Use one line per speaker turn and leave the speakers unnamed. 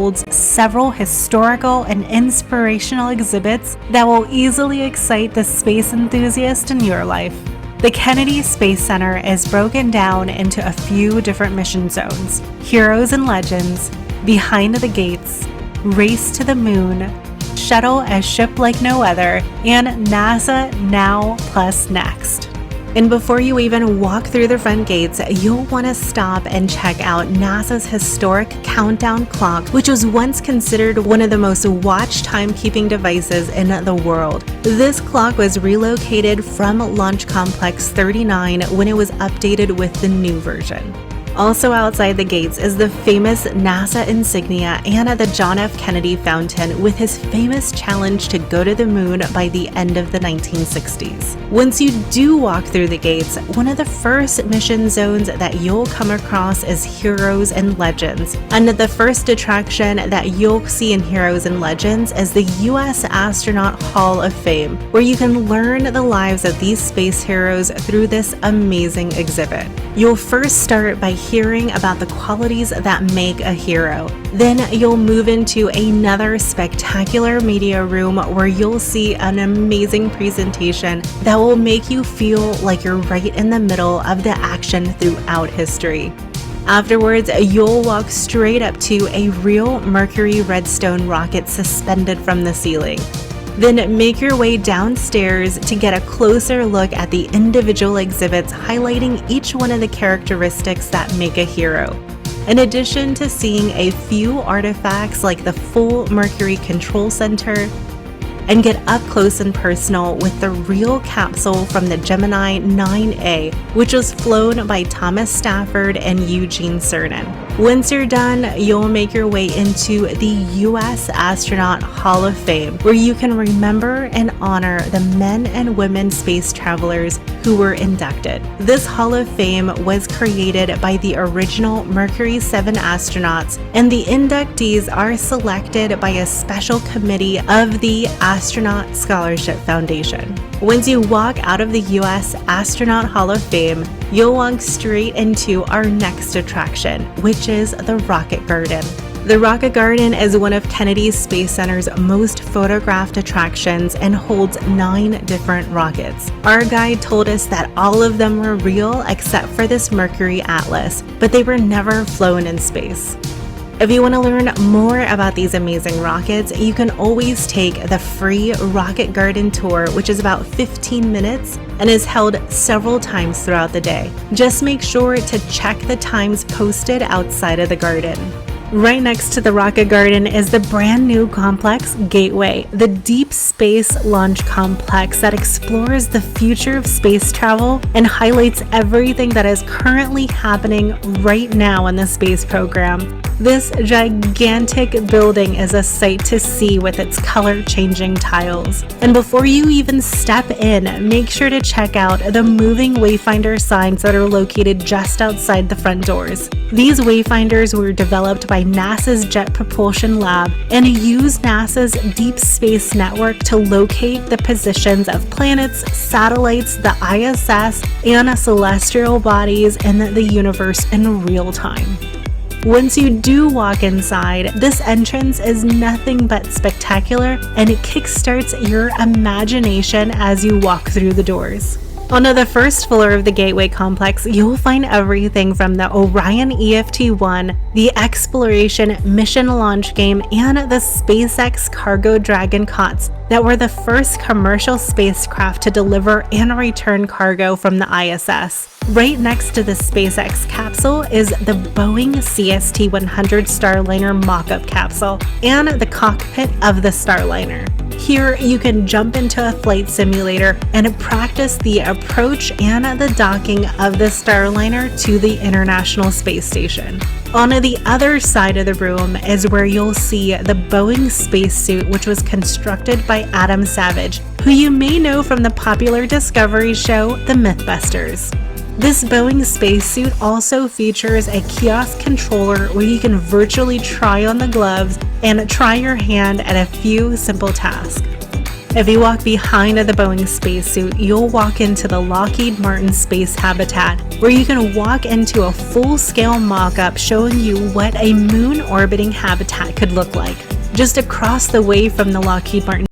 holds several historical and inspirational exhibits that will easily excite the space enthusiast in your life. The Kennedy Space Center is broken down into a few different mission zones: Heroes and Legends, Behind the Gates, Race to the Moon, Shuttle a Ship Like No Other, and NASA Now Plus Next. And before you even walk through the front gates, you'll want to stop and check out NASA's historic countdown clock, which was once considered one of the most watched timekeeping devices in the world. This clock was relocated from Launch Complex 39 when it was updated with the new version. Also outside the gates is the famous NASA insignia and the John F. Kennedy fountain with his famous challenge to go to the moon by the end of the 1960s. Once you do walk through the gates, one of the first mission zones that you'll come across is Heroes and Legends. And the first attraction that you'll see in Heroes and Legends is the U.S. Astronaut Hall of Fame, where you can learn the lives of these space heroes through this amazing exhibit. You'll first start by hearing about the qualities that make a hero. Then you'll move into another spectacular media room where you'll see an amazing presentation that will make you feel like you're right in the middle of the action throughout history. Afterwards, you'll walk straight up to a real Mercury Redstone rocket suspended from the ceiling. Then make your way downstairs to get a closer look at the individual exhibits highlighting each one of the characteristics that make a hero. In addition to seeing a few artifacts like the full Mercury Control Center, and get up close and personal with the real capsule from the Gemini 9A, which was flown by Thomas Stafford and Eugene Cernan. Once you're done, you'll make your way into the U.S. Astronaut Hall of Fame, where you can remember and honor the men and women space travelers who were inducted. This Hall of Fame was created by the original Mercury 7 astronauts, and the inductees are selected by a special committee of the Astronaut Scholarship Foundation. Once you walk out of the U.S. Astronaut Hall of Fame, you'll walk straight into our next attraction, which is the Rocket Garden. The Rocket Garden is one of Kennedy Space Center's most photographed attractions and holds 9 different rockets. Our guide told us that all of them were real except for this Mercury Atlas, but they were never flown in space. If you want to learn more about these amazing rockets, you can always take the free Rocket Garden tour, which is about 15 minutes and is held several times throughout the day. Just make sure to check the times posted outside of the garden. Right next to the Rocket Garden is the brand new complex Gateway, the deep space launch complex that explores the future of space travel and highlights everything that is currently happening right now in the space program. This gigantic building is a sight to see with its color-changing tiles. And before you even step in, make sure to check out the moving wayfinder signs that are located just outside the front doors. These wayfinders were developed by NASA's Jet Propulsion Lab and use NASA's Deep Space Network to locate the positions of planets, satellites, the ISS, and celestial bodies in the universe in real time. Once you do walk inside, this entrance is nothing but spectacular, and it kickstarts your imagination as you walk through the doors. On the first floor of the Gateway complex, you'll find everything from the Orion EFT-1, the Exploration Mission Launch Game, and the SpaceX Cargo Dragon COTS that were the first commercial spacecraft to deliver and return cargo from the ISS. Right next to the SpaceX capsule is the Boeing CST-100 Starliner mock-up capsule and the cockpit of the Starliner. Here, you can jump into a flight simulator and practice the approach and the docking of the Starliner to the International Space Station. On the other side of the room is where you'll see the Boeing spacesuit, which was constructed by Adam Savage, who you may know from the popular Discovery show, The Mythbusters. This Boeing spacesuit also features a kiosk controller where you can virtually try on the gloves and try your hand at a few simple tasks. If you walk behind the Boeing spacesuit, you'll walk into the Lockheed Martin Space Habitat, where you can walk into a full-scale mock-up showing you what a moon-orbiting habitat could look like. Just across the way from the Lockheed Martin